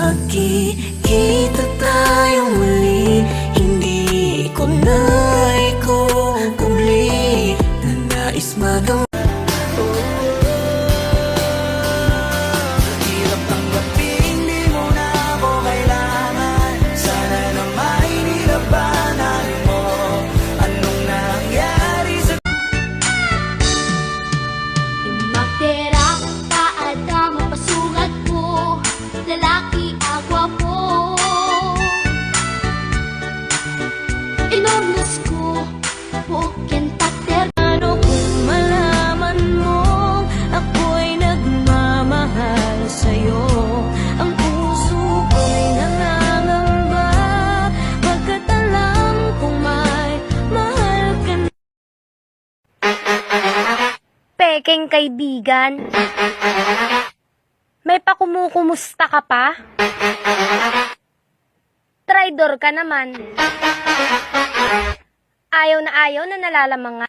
Magkikita tayo muli, hindi ko na ikukuli na nais magamit. Hirap tanggapin, di mo na ako kailangan. Sana na may nilabanan mo. Anong nangyari sa Magtera ka at mapasugat ko, lalaki agwa po. Inomnos ko, pukin takter. Ano kung malaman mo ako'y nagmamahal sa'yo? Ang puso ko'y nangangamba, pagkat alam kong may mahal ka na. Peking kaibigan, may pakumukumusta ka pa? Traidor ka naman. Ayaw na nalalamang nga.